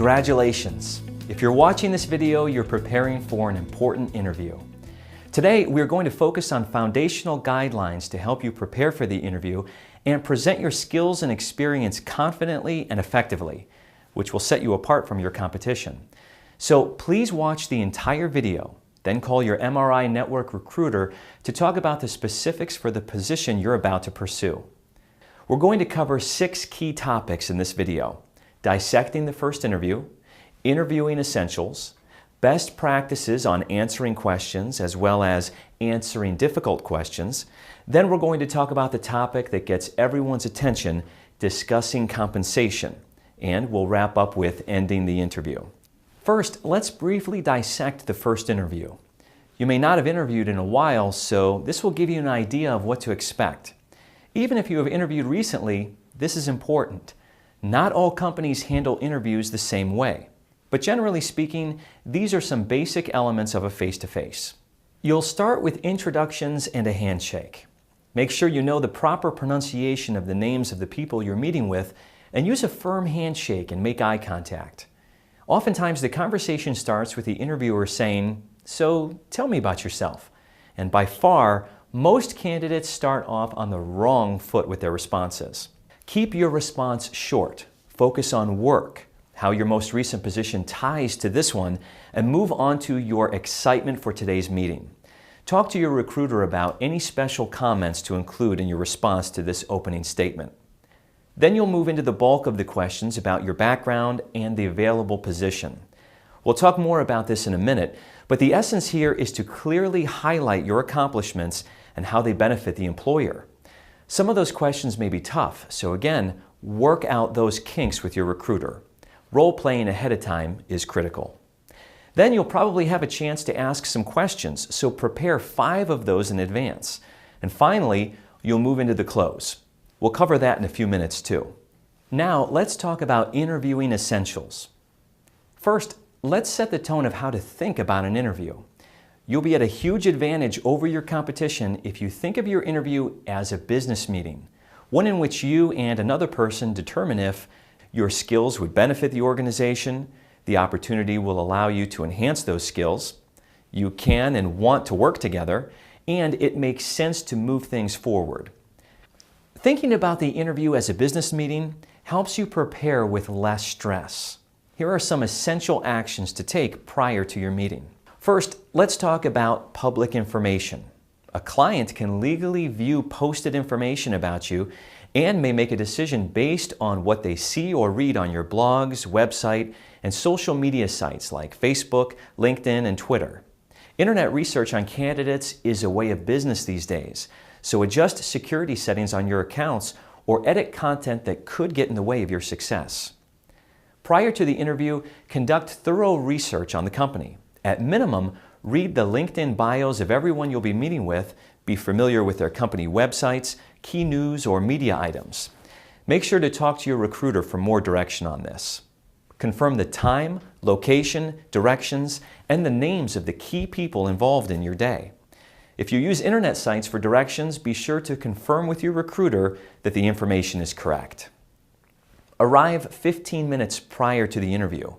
Congratulations! If you're watching this video, you're preparing for an important interview. Today, we're going to focus on foundational guidelines to help you prepare for the interview and present your skills and experience confidently and effectively, which will set you apart from your competition. So please watch the entire video, then call your MRI Network recruiter to talk about the specifics for the position you're about to pursue. We're going to cover 6 key topics in this video: dissecting the first interview, interviewing essentials, best practices on answering questions as well as answering difficult questions. Then we're going to talk about the topic that gets everyone's attention, discussing compensation, and we'll wrap up with ending the interview. First, let's briefly dissect the first interview. You may not have interviewed in a while, so this will give you an idea of what to expect. Even if you have interviewed recently, this is important. Not all companies handle interviews the same way. But generally speaking, these are some basic elements of a face-to-face. You'll start with introductions and a handshake. Make sure you know the proper pronunciation of the names of the people you're meeting with and use a firm handshake and make eye contact. Oftentimes the conversation starts with the interviewer saying, "So tell me about yourself." And by far, most candidates start off on the wrong foot with their responses. Keep your response short. Focus on work, how your most recent position ties to this one, and move on to your excitement for today's meeting. Talk to your recruiter about any special comments to include in your response to this opening statement. Then you'll move into the bulk of the questions about your background and the available position. We'll talk more about this in a minute, but the essence here is to clearly highlight your accomplishments and how they benefit the employer. Some of those questions may be tough, so again, work out those kinks with your recruiter. Role-playing ahead of time is critical. Then you'll probably have a chance to ask some questions, so prepare 5 of those in advance. And finally, you'll move into the close. We'll cover that in a few minutes too. Now, let's talk about interviewing essentials. First, let's set the tone of how to think about an interview. You'll be at a huge advantage over your competition if you think of your interview as a business meeting, one in which you and another person determine if your skills would benefit the organization, the opportunity will allow you to enhance those skills, you can and want to work together, and it makes sense to move things forward. Thinking about the interview as a business meeting helps you prepare with less stress. Here are some essential actions to take prior to your meeting. First, let's talk about public information. A client can legally view posted information about you and may make a decision based on what they see or read on your blogs, website, and social media sites like Facebook, LinkedIn, and Twitter. Internet research on candidates is a way of business these days, so adjust security settings on your accounts or edit content that could get in the way of your success. Prior to the interview, conduct thorough research on the company. At minimum, read the LinkedIn bios of everyone you'll be meeting with, be familiar with their company websites, key news or media items. Make sure to talk to your recruiter for more direction on this. Confirm the time, location, directions, and the names of the key people involved in your day. If you use internet sites for directions, be sure to confirm with your recruiter that the information is correct. Arrive 15 minutes prior to the interview.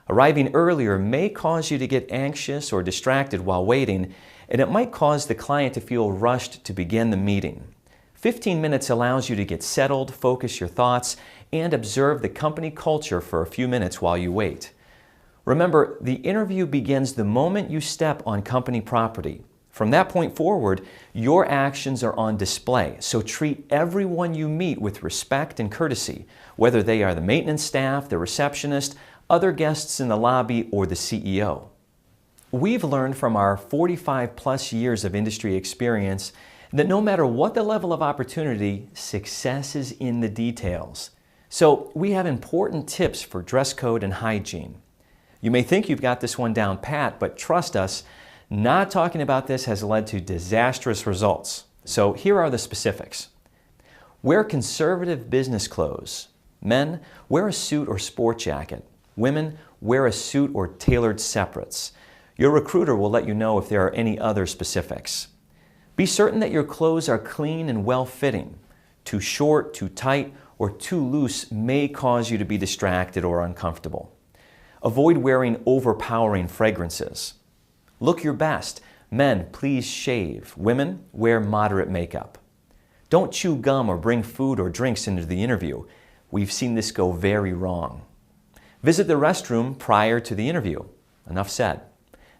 Arriving earlier may cause you to get anxious or distracted while waiting, and it might cause the client to feel rushed to begin the meeting. 15 minutes allows you to get settled, focus your thoughts, and observe the company culture for a few minutes while you wait. Remember, the interview begins the moment you step on company property. From that point forward, your actions are on display, so treat everyone you meet with respect and courtesy, whether they are the maintenance staff, the receptionist, other guests in the lobby, or the CEO. We've learned from our 45+ years of industry experience that no matter what the level of opportunity, success is in the details. So we have important tips for dress code and hygiene. You may think you've got this one down pat, but trust us, not talking about this has led to disastrous results. So here are the specifics. Wear conservative business clothes. Men, wear a suit or sport jacket. Women, wear a suit or tailored separates. Your recruiter will let you know if there are any other specifics. Be certain that your clothes are clean and well-fitting. Too short, too tight, or too loose may cause you to be distracted or uncomfortable. Avoid wearing overpowering fragrances. Look your best. Men, please shave. Women, wear moderate makeup. Don't chew gum or bring food or drinks into the interview. We've seen this go very wrong. Visit the restroom prior to the interview. Enough said.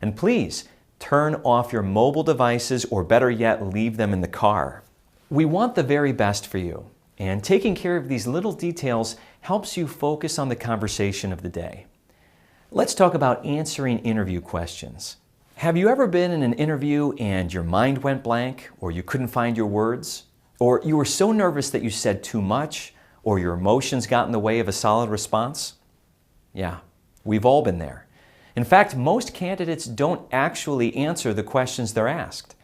And please, turn off your mobile devices, or better yet, leave them in the car. We want the very best for you, and taking care of these little details helps you focus on the conversation of the day. Let's talk about answering interview questions. Have you ever been in an interview and your mind went blank, or you couldn't find your words, or you were so nervous that you said too much, or your emotions got in the way of a solid response? Yeah, we've all been there. In fact, most candidates don't actually answer the questions they're asked.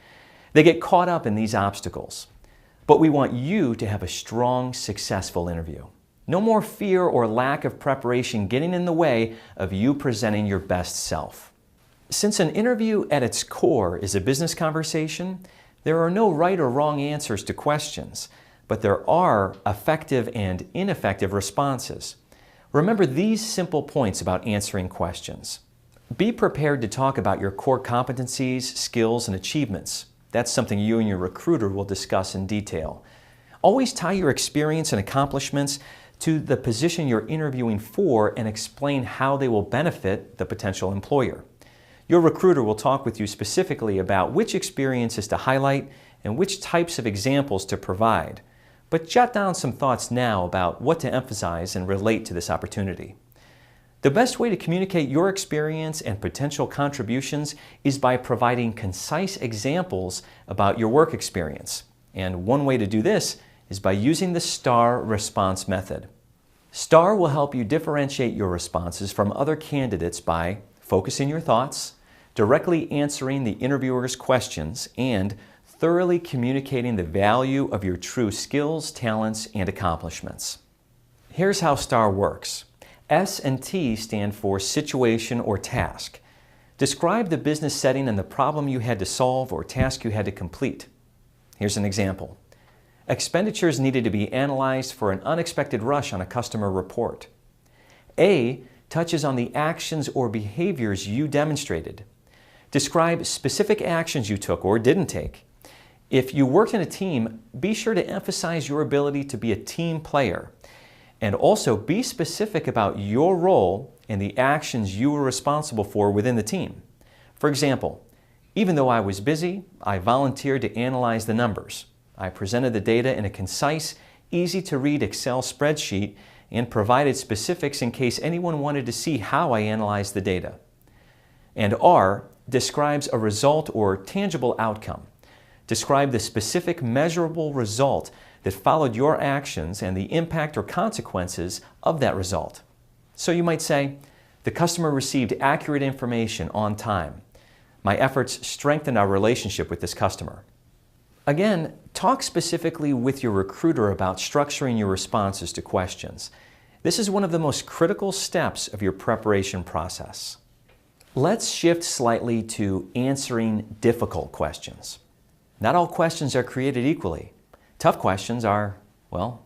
They get caught up in these obstacles. But we want you to have a strong, successful interview. No more fear or lack of preparation getting in the way of you presenting your best self. Since an interview at its core is a business conversation, there are no right or wrong answers to questions, but there are effective and ineffective responses. Remember these simple points about answering questions. Be prepared to talk about your core competencies, skills, and achievements. That's something you and your recruiter will discuss in detail. Always tie your experience and accomplishments to the position you're interviewing for and explain how they will benefit the potential employer. Your recruiter will talk with you specifically about which experiences to highlight and which types of examples to provide. But jot down some thoughts now about what to emphasize and relate to this opportunity. The best way to communicate your experience and potential contributions is by providing concise examples about your work experience. And one way to do this is by using the STAR response method. STAR will help you differentiate your responses from other candidates by focusing your thoughts, directly answering the interviewer's questions, and thoroughly communicating the value of your true skills, talents, and accomplishments. Here's how STAR works. S and T stand for situation or task. Describe the business setting and the problem you had to solve or task you had to complete. Here's an example. Expenditures needed to be analyzed for an unexpected rush on a customer report. A touches on the actions or behaviors you demonstrated. Describe specific actions you took or didn't take. If you worked in a team, be sure to emphasize your ability to be a team player. And also be specific about your role and the actions you were responsible for within the team. For example, even though I was busy, I volunteered to analyze the numbers. I presented the data in a concise, easy-to-read Excel spreadsheet and provided specifics in case anyone wanted to see how I analyzed the data. And R describes a result or tangible outcome. Describe the specific measurable result that followed your actions and the impact or consequences of that result. So you might say, the customer received accurate information on time. My efforts strengthened our relationship with this customer. Again, talk specifically with your recruiter about structuring your responses to questions. This is one of the most critical steps of your preparation process. Let's shift slightly to answering difficult questions. Not all questions are created equally. Tough questions are, well,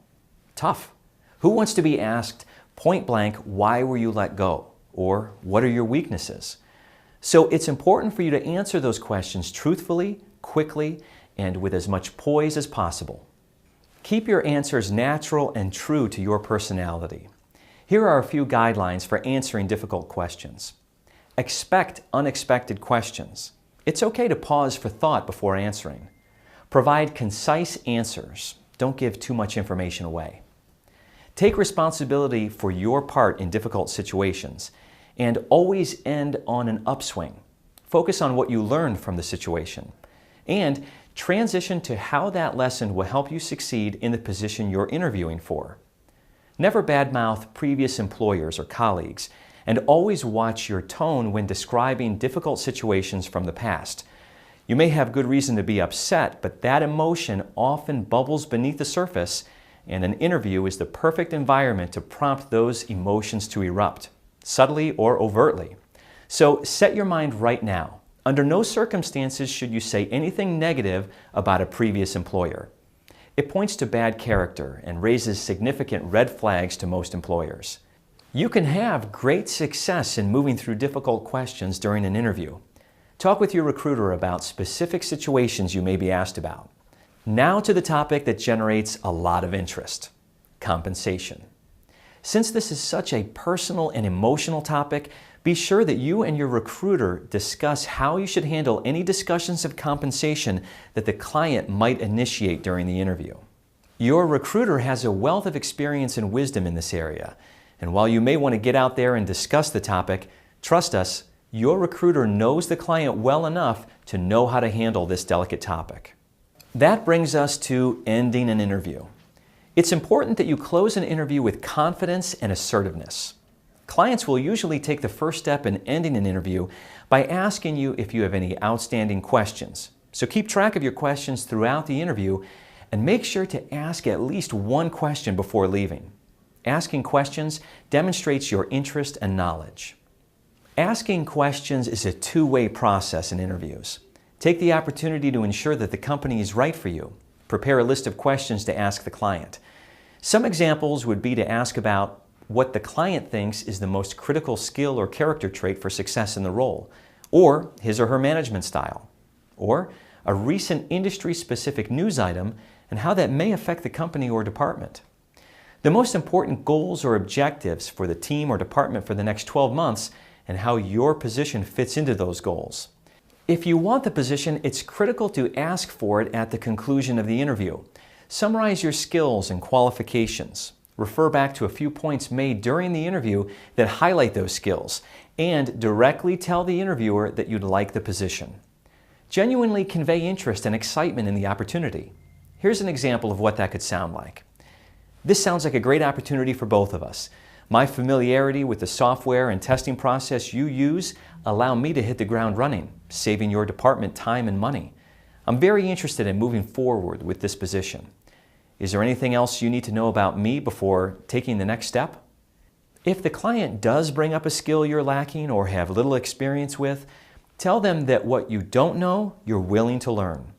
tough. Who wants to be asked point blank, why were you let go? Or what are your weaknesses? So it's important for you to answer those questions truthfully, quickly, and with as much poise as possible. Keep your answers natural and true to your personality. Here are a few guidelines for answering difficult questions. Expect unexpected questions. It's okay to pause for thought before answering. Provide concise answers. Don't give too much information away. Take responsibility for your part in difficult situations and always end on an upswing. Focus on what you learned from the situation and transition to how that lesson will help you succeed in the position you're interviewing for. Never badmouth previous employers or colleagues, and always watch your tone when describing difficult situations from the past. You may have good reason to be upset, but that emotion often bubbles beneath the surface, and an interview is the perfect environment to prompt those emotions to erupt, subtly or overtly. So set your mind right now. Under no circumstances should you say anything negative about a previous employer. It points to bad character and raises significant red flags to most employers. You can have great success in moving through difficult questions during an interview. Talk with your recruiter about specific situations you may be asked about. Now to the topic that generates a lot of interest: compensation. Since this is such a personal and emotional topic, be sure that you and your recruiter discuss how you should handle any discussions of compensation that the client might initiate during the interview. Your recruiter has a wealth of experience and wisdom in this area, and while you may want to get out there and discuss the topic, trust us, your recruiter knows the client well enough to know how to handle this delicate topic. That brings us to ending an interview. It's important that you close an interview with confidence and assertiveness. Clients will usually take the first step in ending an interview by asking you if you have any outstanding questions. So keep track of your questions throughout the interview and make sure to ask at least one question before leaving. Asking questions demonstrates your interest and knowledge. Asking questions is a two-way process in interviews. Take the opportunity to ensure that the company is right for you. Prepare a list of questions to ask the client. Some examples would be to ask about what the client thinks is the most critical skill or character trait for success in the role, or his or her management style, or a recent industry-specific news item and how that may affect the company or department. The most important goals or objectives for the team or department for the next 12 months and how your position fits into those goals. If you want the position, it's critical to ask for it at the conclusion of the interview. Summarize your skills and qualifications. Refer back to a few points made during the interview that highlight those skills, and directly tell the interviewer that you'd like the position. Genuinely convey interest and excitement in the opportunity. Here's an example of what that could sound like. This sounds like a great opportunity for both of us. My familiarity with the software and testing process you use allow me to hit the ground running, saving your department time and money. I'm very interested in moving forward with this position. Is there anything else you need to know about me before taking the next step? If the client does bring up a skill you're lacking or have little experience with, tell them that what you don't know, you're willing to learn.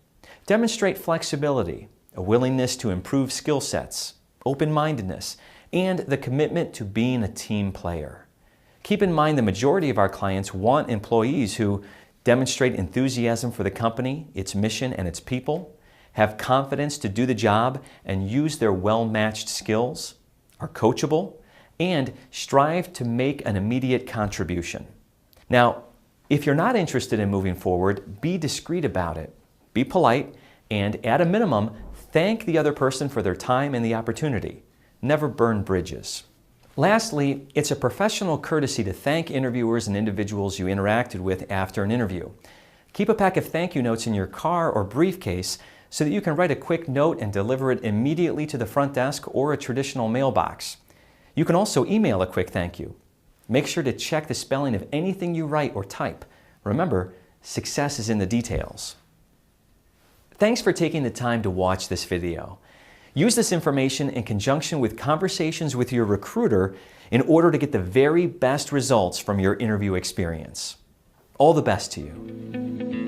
Demonstrate flexibility, a willingness to improve skill sets, open-mindedness, and the commitment to being a team player. Keep in mind the majority of our clients want employees who demonstrate enthusiasm for the company, its mission, and its people, have confidence to do the job and use their well-matched skills, are coachable, and strive to make an immediate contribution. Now, if you're not interested in moving forward, be discreet about it. Be polite, and at a minimum, thank the other person for their time and the opportunity. Never burn bridges. Lastly, it's a professional courtesy to thank interviewers and individuals you interacted with after an interview. Keep a pack of thank you notes in your car or briefcase so that you can write a quick note and deliver it immediately to the front desk or a traditional mailbox. You can also email a quick thank you. Make sure to check the spelling of anything you write or type. Remember, success is in the details. Thanks for taking the time to watch this video. Use this information in conjunction with conversations with your recruiter in order to get the very best results from your interview experience. All the best to you.